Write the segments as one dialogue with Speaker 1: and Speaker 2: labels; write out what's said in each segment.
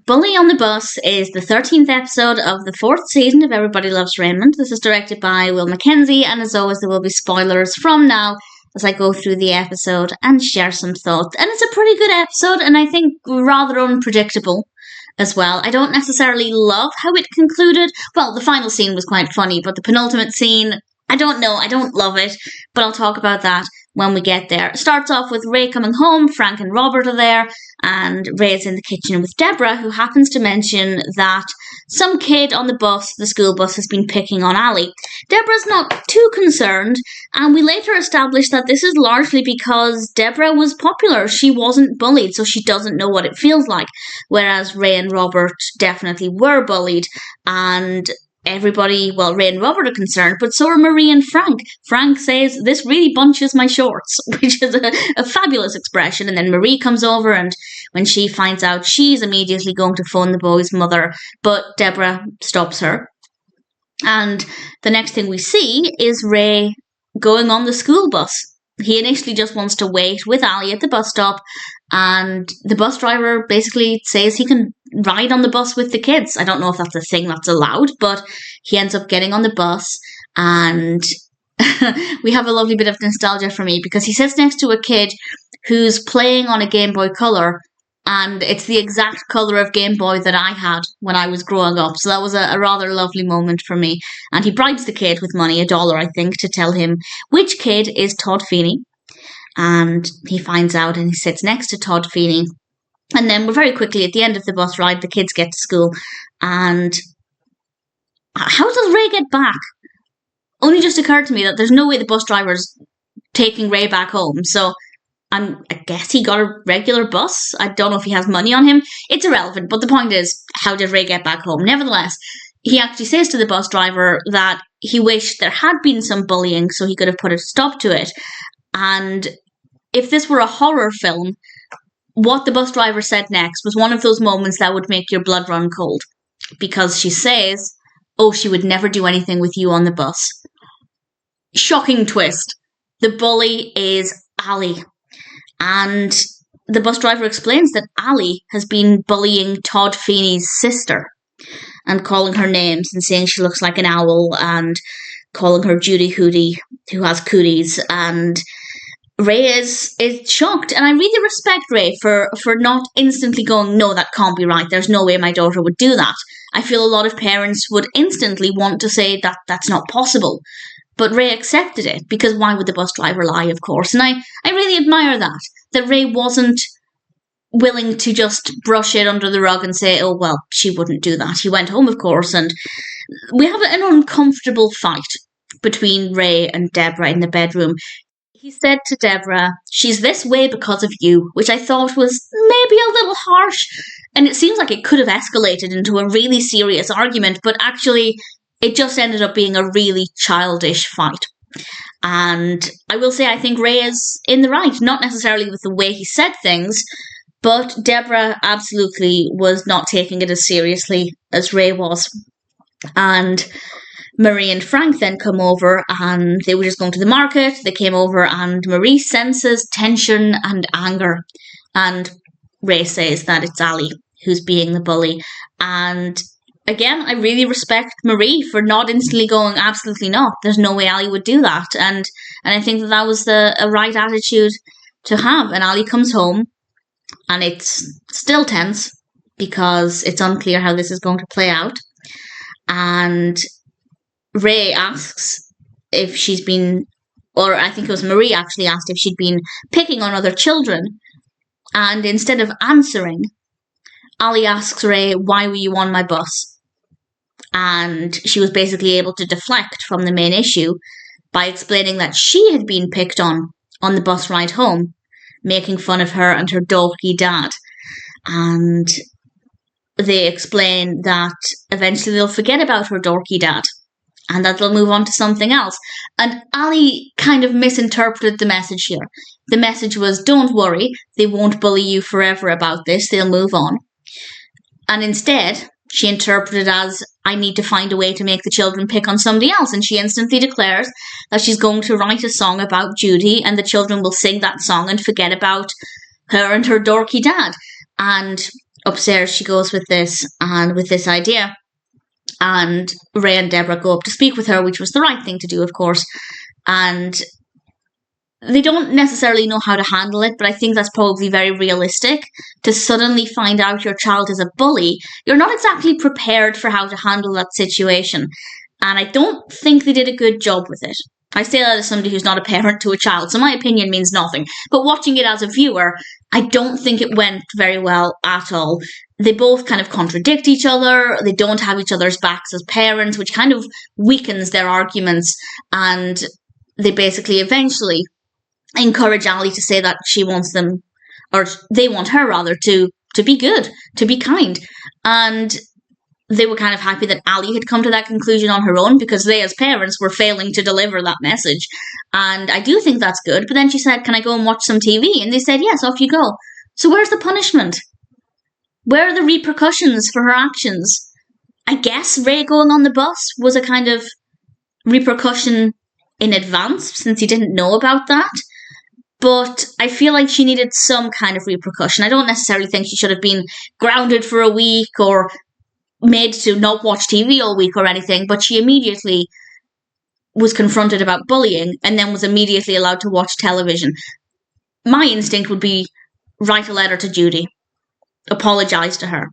Speaker 1: Bully on the Bus is the 13th episode of the 4th season of Everybody Loves Raymond. This is directed by Will Mackenzie, and as always there will be spoilers from now as I go through the episode and share some thoughts. And it's a pretty good episode, and I think rather unpredictable as well. I don't necessarily love how it concluded. Well, the final scene was quite funny, but the penultimate scene, I don't know, I don't love it, but I'll talk about that when we get there. It starts off with Ray coming home, Frank and Robert are there, and Ray's in the kitchen with Debra, who happens to mention that some kid on the bus, the school bus, has been picking on Ali. Debra's not too concerned, and we later establish that this is largely because Debra was popular. She wasn't bullied, so she doesn't know what it feels like, whereas Ray and Robert definitely were bullied, and everybody, well, Ray and Robert are concerned, but so are Marie and Frank. Frank says, "This really bunches my shorts," which is a fabulous expression. And then Marie comes over, and when she finds out, she's immediately going to phone the boy's mother, but Debra stops her. And the next thing we see is Ray going on the school bus. He initially just wants to wait with Ali at the bus stop, and the bus driver basically says he can ride on the bus with the kids. I don't know if that's a thing that's allowed, but he ends up getting on the bus, and we have a lovely bit of nostalgia for me because he sits next to a kid who's playing on a Game Boy Color, and it's the exact colour of Game Boy that I had when I was growing up. So that was a rather lovely moment for me. And he bribes the kid with money, $1, I think, to tell him which kid is Todd Feeney. And he finds out and he sits next to Todd Feeney. And then we're very quickly at the end of the bus ride, the kids get to school. And how does Ray get back? Only just occurred to me that there's no way the bus driver's taking Ray back home. So I guess he got a regular bus. I don't know if he has money on him. It's irrelevant, but the point is, how did Ray get back home? Nevertheless, he actually says to the bus driver that he wished there had been some bullying so he could have put a stop to it. And if this were a horror film, what the bus driver said next was one of those moments that would make your blood run cold. Because she says, "Oh, she would never do anything with you on the bus." Shocking twist. The bully is Ali. And the bus driver explains that Ali has been bullying Todd Feeney's sister and calling her names and saying she looks like an owl and calling her Judy Hootie, who has cooties. And Ray is shocked. And I really respect Ray for not instantly going, "No, that can't be right. There's no way my daughter would do that." I feel a lot of parents would instantly want to say that that's not possible. But Ray accepted it, because why would the bus driver lie, of course? And I really admire that Ray wasn't willing to just brush it under the rug and say, "Oh, well, she wouldn't do that." He went home, of course, and we have an uncomfortable fight between Ray and Debra in the bedroom. He said to Debra, "She's this way because of you," which I thought was maybe a little harsh, and it seems like it could have escalated into a really serious argument, but actually it just ended up being a really childish fight. And I will say I think Ray is in the right, not necessarily with the way he said things, but Debra absolutely was not taking it as seriously as Ray was. And Marie and Frank then come over, and they were just going to the market. They came over, and Marie senses tension and anger. And Ray says that it's Ali who's being the bully. And again, I really respect Marie for not instantly going, "Absolutely not. There's no way Ali would do that." And I think that was a right attitude to have. And Ali comes home, and it's still tense because it's unclear how this is going to play out. And Ray asks if she's been, or I think it was Marie actually asked if she'd been picking on other children. And instead of answering, Ali asks Ray, "Why were you on my bus?" And she was basically able to deflect from the main issue by explaining that she had been picked on the bus ride home, making fun of her and her dorky dad. And they explain that eventually they'll forget about her dorky dad and that they'll move on to something else. And Ali kind of misinterpreted the message here. The message was, "Don't worry, they won't bully you forever about this, they'll move on." And instead, she interpreted as, "I need to find a way to make the children pick on somebody else." And she instantly declares that she's going to write a song about Judy, and the children will sing that song and forget about her and her dorky dad. And upstairs she goes with this idea. And Ray and Debra go up to speak with her, which was the right thing to do, of course. And they don't necessarily know how to handle it, but I think that's probably very realistic. To suddenly find out your child is a bully, you're not exactly prepared for how to handle that situation. And I don't think they did a good job with it. I say that as somebody who's not a parent to a child, so my opinion means nothing. But watching it as a viewer, I don't think it went very well at all. They both kind of contradict each other. They don't have each other's backs as parents, which kind of weakens their arguments. And they basically eventually encourage Ali to say that she wants them, or they want her rather, to be good, to be kind. And they were kind of happy that Ali had come to that conclusion on her own, because they as parents were failing to deliver that message. And I do think that's good. But then she said, can I go and watch some TV? And they said, yes, off you go. So where's the punishment? Where are the repercussions for her actions? I guess Ray going on the bus was a kind of repercussion in advance, since he didn't know about that. But I feel like she needed some kind of repercussion. I don't necessarily think she should have been grounded for a week or made to not watch TV all week or anything, but she immediately was confronted about bullying and then was immediately allowed to watch television. My instinct would be write a letter to Judy. Apologise to her.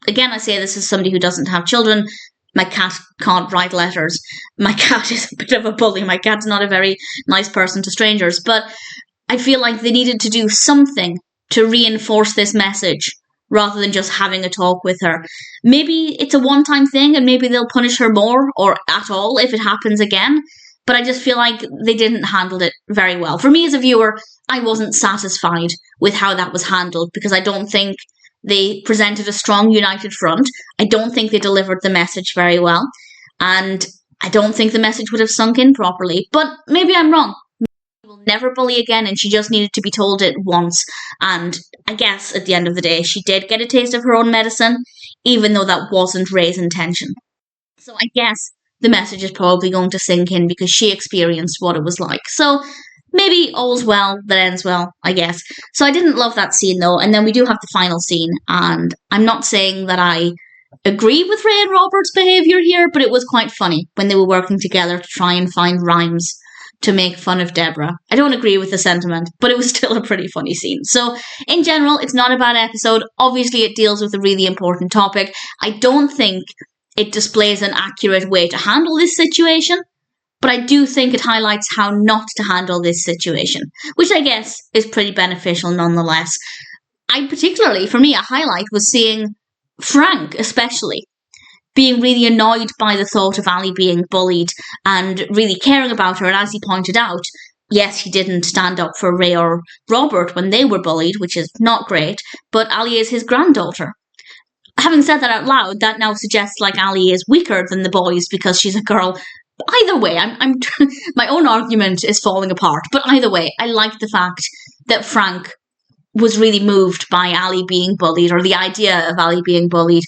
Speaker 1: Again, I say this as somebody who doesn't have children. My cat can't write letters. My cat is a bit of a bully. My cat's not a very nice person to strangers. But I feel like they needed to do something to reinforce this message rather than just having a talk with her. Maybe it's a one-time thing and maybe they'll punish her more or at all if it happens again. But I just feel like they didn't handle it very well. For me as a viewer, I wasn't satisfied with how that was handled, because I don't think they presented a strong, united front. I don't think they delivered the message very well. And I don't think the message would have sunk in properly. But maybe I'm wrong. Maybe will never bully again, and she just needed to be told it once. And I guess at the end of the day, she did get a taste of her own medicine, even though that wasn't Ray's intention. So I guess the message is probably going to sink in because she experienced what it was like. So maybe all's well that ends well, I guess. So I didn't love that scene, though. And then we do have the final scene. And I'm not saying that I agree with Ray and Robert's behaviour here, but it was quite funny when they were working together to try and find rhymes to make fun of Debra. I don't agree with the sentiment, but it was still a pretty funny scene. So in general, it's not a bad episode. Obviously, it deals with a really important topic. I don't think it displays an accurate way to handle this situation, but I do think it highlights how not to handle this situation, which I guess is pretty beneficial nonetheless. Particularly, for me, a highlight was seeing Frank, especially, being really annoyed by the thought of Ali being bullied and really caring about her. And as he pointed out, yes, he didn't stand up for Ray or Robert when they were bullied, which is not great, but Ali is his granddaughter. Having said that out loud, that now suggests like Ali is weaker than the boys because she's a girl. Either way, I'm my own argument is falling apart. But either way, I like the fact that Frank was really moved by Ali being bullied, or the idea of Ali being bullied,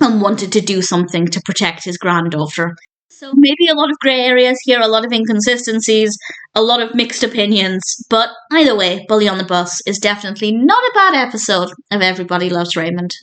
Speaker 1: and wanted to do something to protect his granddaughter. So maybe a lot of grey areas here, a lot of inconsistencies, a lot of mixed opinions. But either way, Bully on the Bus is definitely not a bad episode of Everybody Loves Raymond.